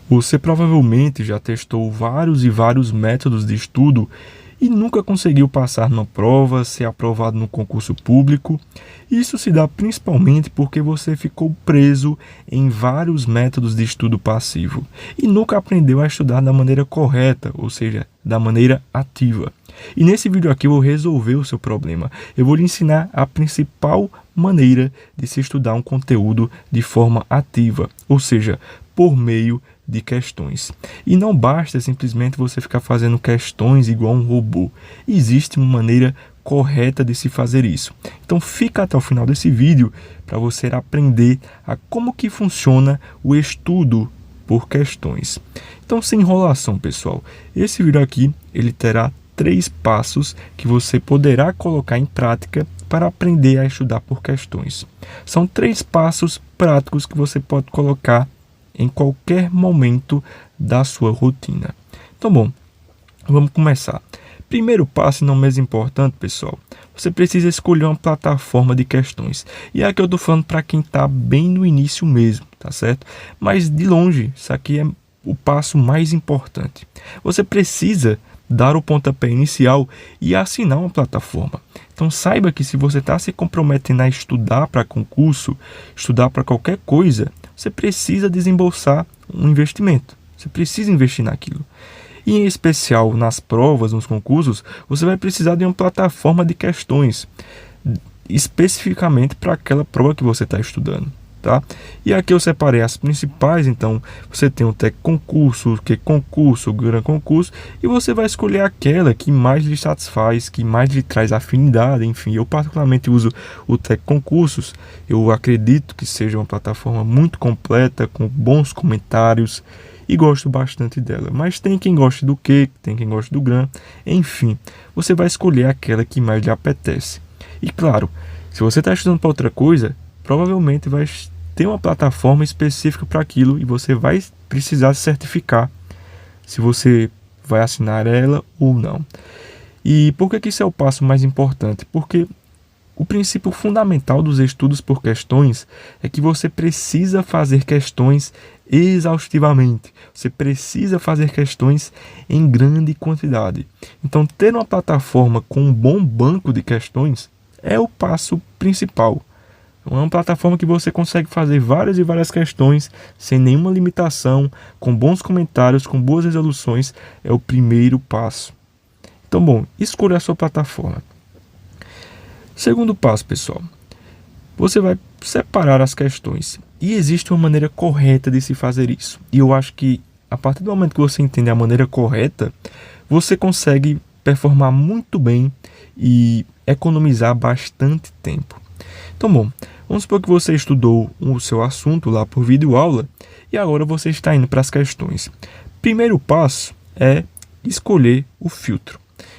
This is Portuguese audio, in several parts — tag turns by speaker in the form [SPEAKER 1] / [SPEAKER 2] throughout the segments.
[SPEAKER 1] Você provavelmente já testou vários e vários métodos de estudo e nunca conseguiu passar numa prova, ser aprovado no concurso público. Isso se dá principalmente porque você ficou preso em vários métodos de estudo passivo e nunca aprendeu a estudar da maneira correta, ou seja, da maneira ativa. E nesse vídeo aqui eu vou resolver o seu problema. Eu vou lhe ensinar a principal maneira de se estudar um conteúdo de forma ativa, ou seja, por meio de questões. E não basta simplesmente você ficar fazendo questões igual um robô. Existe uma maneira correta de se fazer isso. Então fica até o final desse vídeo para você aprender a como que funciona o estudo por questões. Então, sem enrolação, pessoal, esse vídeo aqui ele terá 3 passos que você poderá colocar em prática para aprender a estudar por questões. São 3 passos práticos que você pode colocar em qualquer momento da sua rotina. Então, bom, vamos começar. Primeiro passo, e não menos importante, pessoal, você precisa escolher uma plataforma de questões. E aqui eu estou falando para quem está bem no início mesmo, tá certo? Mas de longe, isso aqui é o passo mais importante. Você precisa dar o pontapé inicial e assinar uma plataforma. Então saiba que se você está se comprometendo a estudar para concurso, estudar para qualquer coisa, você precisa desembolsar um investimento. Você precisa investir naquilo. E em especial nas provas, nos concursos, você vai precisar de uma plataforma de questões, especificamente para aquela prova que você está estudando. Tá? E aqui eu separei as principais. Então você tem o Tec Concurso, o Que Concurso, o Gran Concurso, e você vai escolher aquela que mais lhe satisfaz, que mais lhe traz afinidade. Enfim, eu particularmente uso o Tec Concursos. Eu acredito que seja uma plataforma muito completa, com bons comentários, e gosto bastante dela. Mas tem quem goste do Que, tem quem goste do Gran, enfim, você vai escolher aquela que mais lhe apetece. E claro, se você está estudando para outra coisa, provavelmente vai ter uma plataforma específica para aquilo e você vai precisar se certificar se você vai assinar ela ou não. E por que isso é o passo mais importante? Porque o princípio fundamental dos estudos por questões é que você precisa fazer questões exaustivamente. Você precisa fazer questões em grande quantidade. Então, ter uma plataforma com um bom banco de questões é o passo principal. É uma plataforma que você consegue fazer várias e várias questões sem nenhuma limitação, com bons comentários, com boas resoluções, é o primeiro passo. Então, bom, escolha a sua plataforma. Segundo passo, pessoal, você vai separar as questões. E existe uma maneira correta de se fazer isso. E eu acho que a partir do momento que você entender a maneira correta, você consegue performar muito bem e economizar bastante tempo. Então, bom, vamos supor que você estudou o seu assunto lá por videoaula e agora você está indo para as questões. Primeiro passo é escolher o filtro.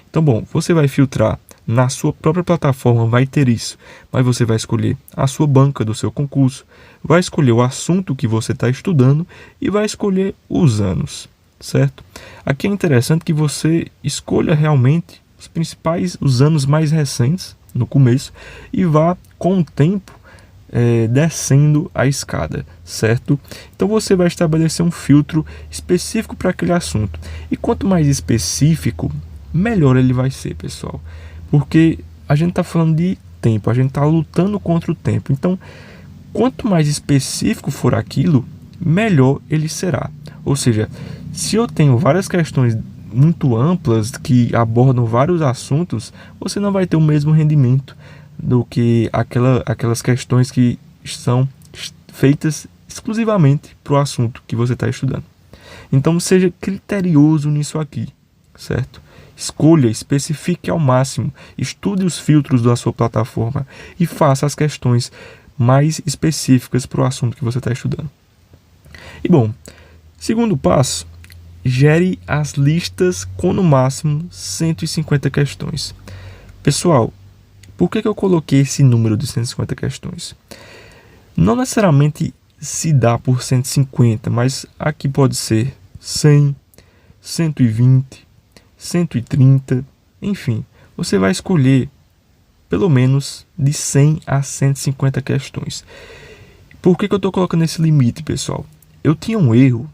[SPEAKER 1] Então, bom, você vai filtrar na sua própria plataforma, vai ter isso, mas você vai escolher a sua banca do seu concurso, vai escolher o assunto que você está estudando e vai escolher os anos, certo? Aqui é interessante que você escolha realmente os anos mais recentes no começo e vá com o tempo descendo a escada, certo? Então você vai estabelecer um filtro específico para aquele assunto. E quanto mais específico, melhor ele vai ser, pessoal. Porque a gente está falando de tempo, a gente está lutando contra o tempo. Então, quanto mais específico for aquilo, melhor ele será. Ou seja, se eu tenho várias questões muito amplas que abordam vários assuntos, você não vai ter o mesmo rendimento do que aquelas questões que são feitas exclusivamente para o assunto que você está estudando. Então seja criterioso nisso aqui, certo? Escolha, especifique ao máximo, estude os filtros da sua plataforma e faça as questões mais específicas para o assunto que você está estudando. E bom, segundo passo, gere as listas com no máximo 150 questões. Pessoal, por que eu coloquei esse número de 150 questões? Não necessariamente se dá por 150, mas aqui pode ser 100, 120, 130, enfim. Você vai escolher pelo menos de 100 a 150 questões. Por que eu estou colocando esse limite, pessoal? Eu tinha um erro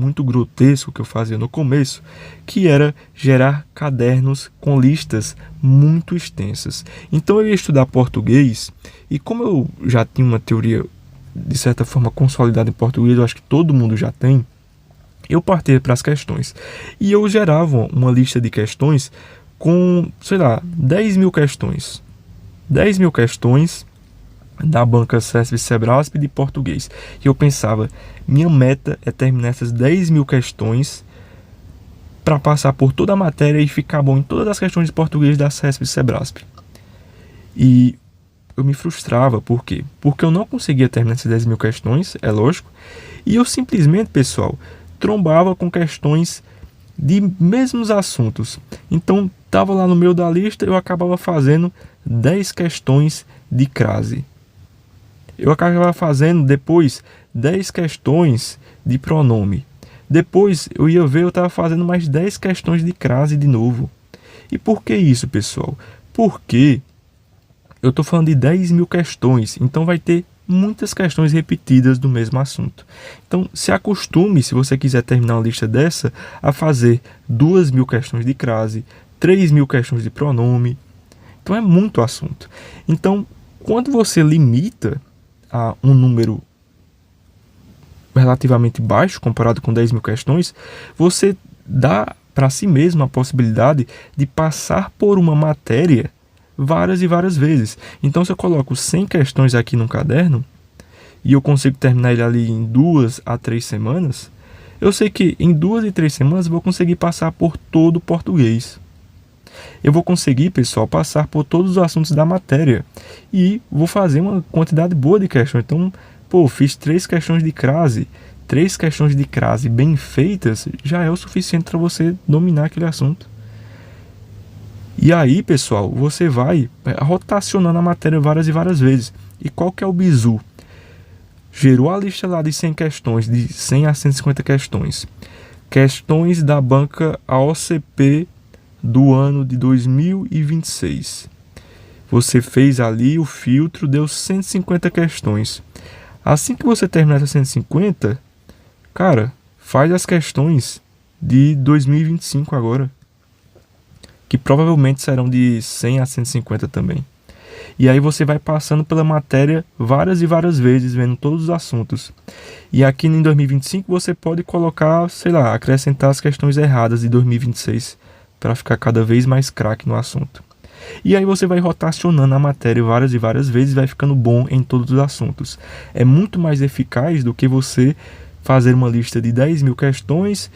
[SPEAKER 1] muito grotesco que eu fazia no começo, que era gerar cadernos com listas muito extensas. Então eu ia estudar português e como eu já tinha uma teoria de certa forma consolidada em português, eu acho que todo mundo já tem, eu partia para as questões. E eu gerava uma lista de questões com, sei lá, 10 mil questões. 10 mil questões da banca CESP Sebrasp de português. E eu pensava, minha meta é terminar essas 10 mil questões para passar por toda a matéria e ficar bom em todas as questões de português da CESP Sebrasp. E eu me frustrava, por quê? Porque eu não conseguia terminar essas 10 mil questões, é lógico, e eu simplesmente, pessoal, trombava com questões de mesmos assuntos. Então, estava lá no meio da lista, eu acabava fazendo 10 questões de crase. Eu acabava fazendo depois 10 questões de pronome. Depois eu ia ver, eu estava fazendo mais 10 questões de crase de novo. E por que isso, pessoal? Porque eu estou falando de 10 mil questões, então vai ter muitas questões repetidas do mesmo assunto. Então, se acostume, se você quiser terminar uma lista dessa, a fazer 2 mil questões de crase, 3 mil questões de pronome. Então, é muito assunto. Então, quando você limita a um número relativamente baixo, comparado com 10 mil questões, você dá para si mesmo a possibilidade de passar por uma matéria várias e várias vezes. Então, se eu coloco 100 questões aqui no caderno e eu consigo terminar ele ali em 2 a 3 semanas, eu sei que em 2 e 3 semanas eu vou conseguir passar por todo o português. Eu vou conseguir, pessoal, passar por todos os assuntos da matéria e vou fazer uma quantidade boa de questões. Então, fiz 3 questões de crase. 3 questões de crase bem feitas já é o suficiente para você dominar aquele assunto. E aí, pessoal, você vai rotacionando a matéria várias e várias vezes. E qual que é o bizu? Gerou a lista lá de 100 questões, de 100 a 150 questões. Questões da banca AOCP do ano de 2026. Você fez ali o filtro, deu 150 questões. Assim que você terminar essas 150, cara, faz as questões de 2025 agora, que provavelmente serão de 100 a 150 também. E aí você vai passando pela matéria várias e várias vezes, vendo todos os assuntos. E aqui em 2025 você pode colocar, sei lá, acrescentar as questões erradas de 2026, para ficar cada vez mais craque no assunto. E aí você vai rotacionando a matéria várias e várias vezes e vai ficando bom em todos os assuntos. É muito mais eficaz do que você fazer uma lista de 10 mil questões.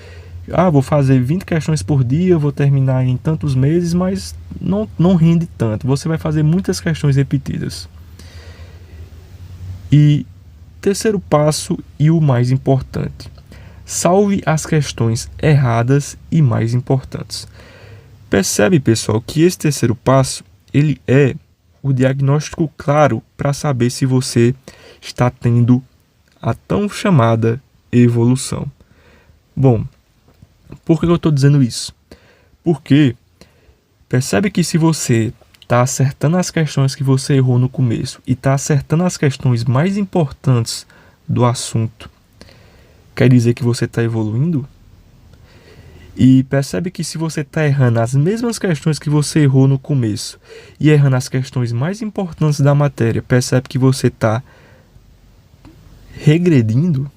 [SPEAKER 1] Vou fazer 20 questões por dia, vou terminar em tantos meses, mas não rende tanto. Você vai fazer muitas questões repetidas. E terceiro passo e o mais importante: salve as questões erradas e mais importantes. Percebe, pessoal, que esse terceiro passo ele é o diagnóstico claro para saber se você está tendo a tão chamada evolução. Bom, por que eu estou dizendo isso? Porque percebe que se você está acertando as questões que você errou no começo e está acertando as questões mais importantes do assunto, quer dizer que você está evoluindo? E percebe que se você está errando as mesmas questões que você errou no começo e errando as questões mais importantes da matéria, percebe que você está regredindo?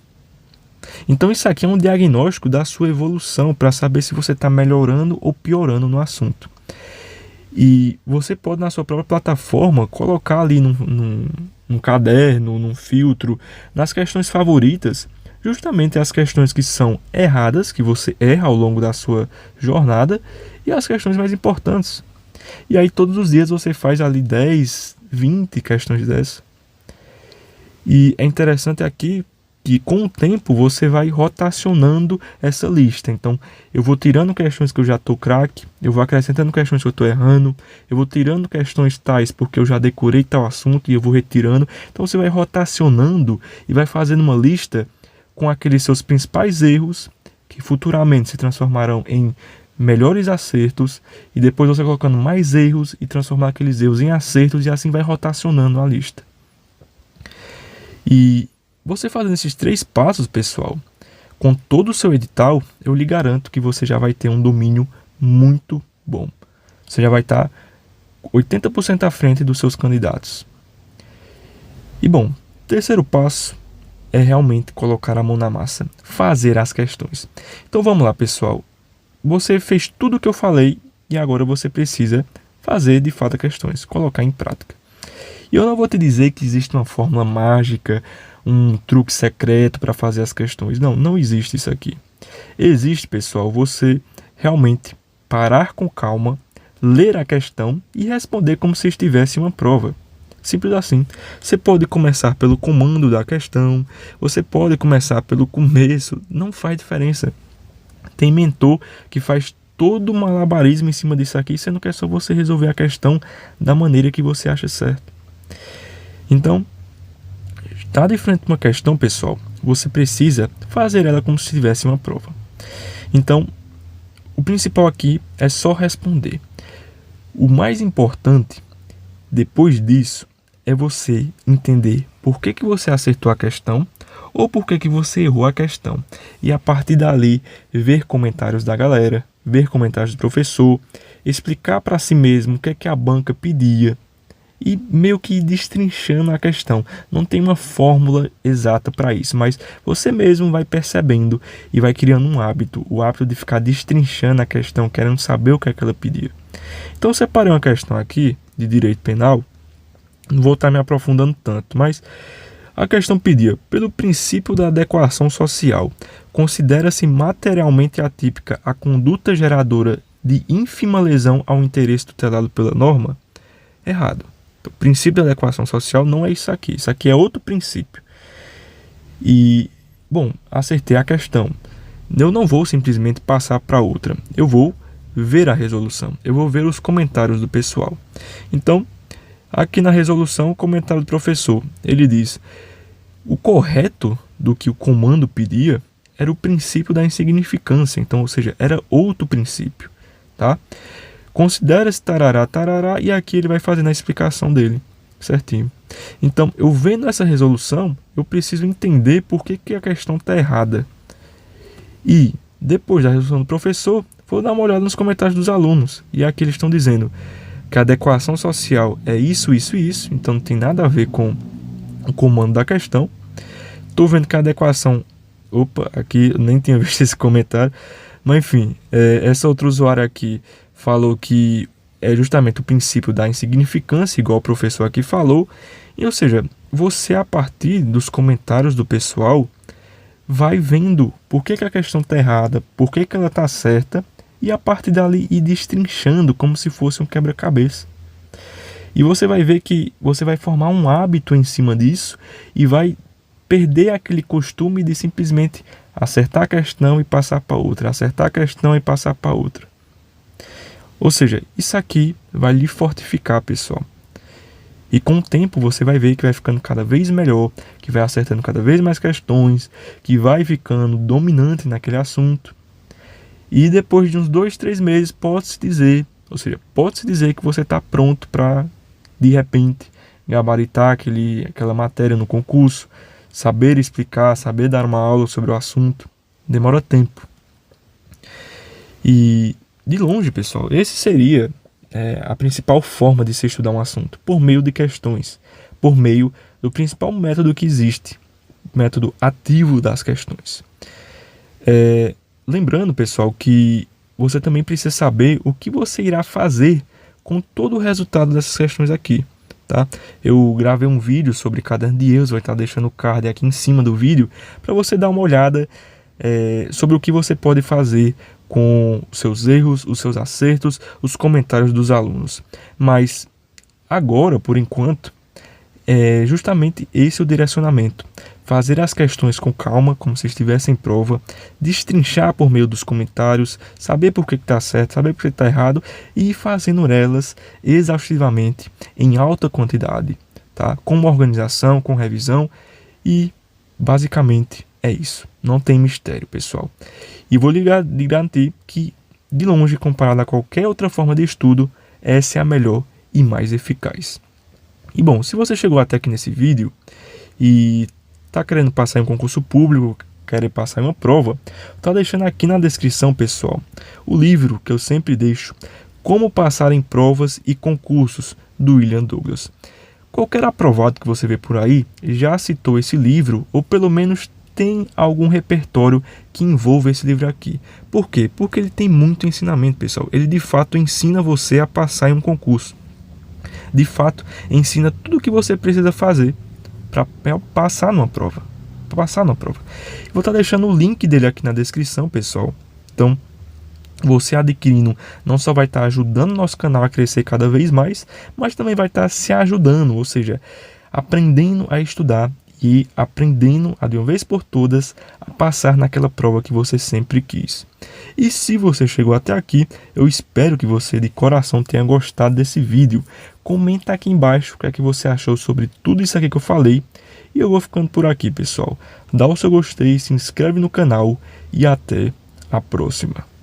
[SPEAKER 1] Então isso aqui é um diagnóstico da sua evolução para saber se você está melhorando ou piorando no assunto. E você pode na sua própria plataforma colocar ali num caderno, num filtro, nas questões favoritas, justamente as questões que são erradas, que você erra ao longo da sua jornada, e as questões mais importantes. E aí todos os dias você faz ali 10, 20 questões dessas. E é interessante aqui que com o tempo você vai rotacionando essa lista. Então eu vou tirando questões que eu já estou craque, eu vou acrescentando questões que eu estou errando, eu vou tirando questões tais porque eu já decorei tal assunto e eu vou retirando. Então você vai rotacionando e vai fazendo uma lista com aqueles seus principais erros, que futuramente se transformarão em melhores acertos, e depois você colocando mais erros e transformar aqueles erros em acertos, e assim vai rotacionando a lista. E você fazendo esses 3 passos, pessoal, Com todo o seu edital, eu lhe garanto que você já vai ter um domínio muito bom. Você já vai estar 80% à frente dos seus candidatos. E bom, terceiro passo é realmente colocar a mão na massa, fazer as questões. Então vamos lá, pessoal. Você fez tudo o que eu falei e agora você precisa fazer de fato as questões, colocar em prática. E eu não vou te dizer que existe uma fórmula mágica, um truque secreto para fazer as questões. Não, não existe isso aqui. Existe, pessoal, você realmente parar com calma, ler a questão e responder como se estivesse em uma prova. Simples assim. Você pode começar pelo comando da questão, você pode começar pelo começo, não faz diferença. Tem mentor que faz todo o malabarismo em cima disso aqui, sendo que é só você resolver a questão da maneira que você acha certo. Então, está de frente a uma questão, pessoal, você precisa fazer ela como se tivesse uma prova. Então, o principal aqui é só responder. O mais importante, depois disso, é você entender por que você acertou a questão ou por que você errou a questão. E a partir dali, ver comentários da galera, ver comentários do professor, explicar para si mesmo o que é que a banca pedia e meio que destrinchando a questão. Não tem uma fórmula exata para isso, mas você mesmo vai percebendo e vai criando um hábito, o hábito de ficar destrinchando a questão, querendo saber o que é que ela pedia. Então, eu separei uma questão aqui de direito penal, não vou estar me aprofundando tanto, mas a questão pedia: pelo princípio da adequação social, considera-se materialmente atípica a conduta geradora de ínfima lesão ao interesse tutelado pela norma? Errado. Então, o princípio da adequação social não é isso aqui é outro princípio. E, bom, acertei a questão. Eu não vou simplesmente passar para outra, eu vou ver a resolução, eu vou ver os comentários do pessoal. Então, aqui na resolução, o comentário do professor, ele diz: o correto do que o comando pedia era o princípio da insignificância, então, ou seja, era outro princípio, tá? Considera-se tarará, tarará, e aqui ele vai fazendo a explicação dele, certinho. Então, eu vendo essa resolução, eu preciso entender por que a questão está errada. E, depois da resolução do professor, vou dar uma olhada nos comentários dos alunos, e aqui eles estão dizendo que a adequação social é isso, isso e isso, então não tem nada a ver com o comando da questão. Estou vendo que a adequação... Opa, aqui eu nem tinha visto esse comentário, mas enfim, essa outra usuária aqui falou que é justamente o princípio da insignificância, igual o professor aqui falou, e, ou seja, você a partir dos comentários do pessoal vai vendo por que a questão está errada, por que ela está certa, e a partir dali ir destrinchando como se fosse um quebra-cabeça. E você vai ver que você vai formar um hábito em cima disso e vai perder aquele costume de simplesmente acertar a questão e passar para outra, acertar a questão e passar para outra. Ou seja, isso aqui vai lhe fortificar, pessoal. E com o tempo você vai ver que vai ficando cada vez melhor, que vai acertando cada vez mais questões, que vai ficando dominante naquele assunto. E depois de uns 2, 3 meses pode-se dizer, ou seja, pode-se dizer que você está pronto para, de repente, gabaritar aquela matéria no concurso, saber explicar, saber dar uma aula sobre o assunto. Demora tempo. E, de longe, pessoal, esse seria a principal forma de se estudar um assunto, por meio de questões, por meio do principal método que existe, método ativo das questões. Lembrando, pessoal, que você também precisa saber o que você irá fazer com todo o resultado dessas questões aqui, tá? Eu gravei um vídeo sobre caderno de erros, vai estar deixando o card aqui em cima do vídeo, para você dar uma olhada sobre o que você pode fazer com os seus erros, os seus acertos, os comentários dos alunos. Mas agora, por enquanto, é justamente esse o direcionamento. Fazer as questões com calma, como se estivesse em prova, destrinchar por meio dos comentários, saber por que está certo, saber por que está errado e ir fazendo elas exaustivamente, em alta quantidade, tá? Com organização, com revisão e basicamente é isso. Não tem mistério, pessoal. E vou lhe garantir que, de longe, comparado a qualquer outra forma de estudo, essa é a melhor e mais eficaz. E bom, se você chegou até aqui nesse vídeo e está querendo passar em um concurso público, querem passar em uma prova, tá deixando aqui na descrição, pessoal, o livro que eu sempre deixo, Como Passar em Provas e Concursos, do William Douglas. Qualquer aprovado que você vê por aí já citou esse livro, ou pelo menos tem algum repertório que envolva esse livro aqui. Por quê? Porque ele tem muito ensinamento, pessoal. Ele de fato ensina você a passar em um concurso. De fato, ensina tudo o que você precisa fazer para passar numa prova. Vou estar deixando o link dele aqui na descrição, pessoal. Então, você adquirindo não só vai estar ajudando o nosso canal a crescer cada vez mais, mas também vai estar se ajudando, ou seja, aprendendo a estudar e aprendendo a de uma vez por todas a passar naquela prova que você sempre quis. E se você chegou até aqui, eu espero que você de coração tenha gostado desse vídeo. Comenta aqui embaixo o que é que você achou sobre tudo isso aqui que eu falei. E eu vou ficando por aqui, pessoal. Dá o seu gostei, se inscreve no canal e até a próxima.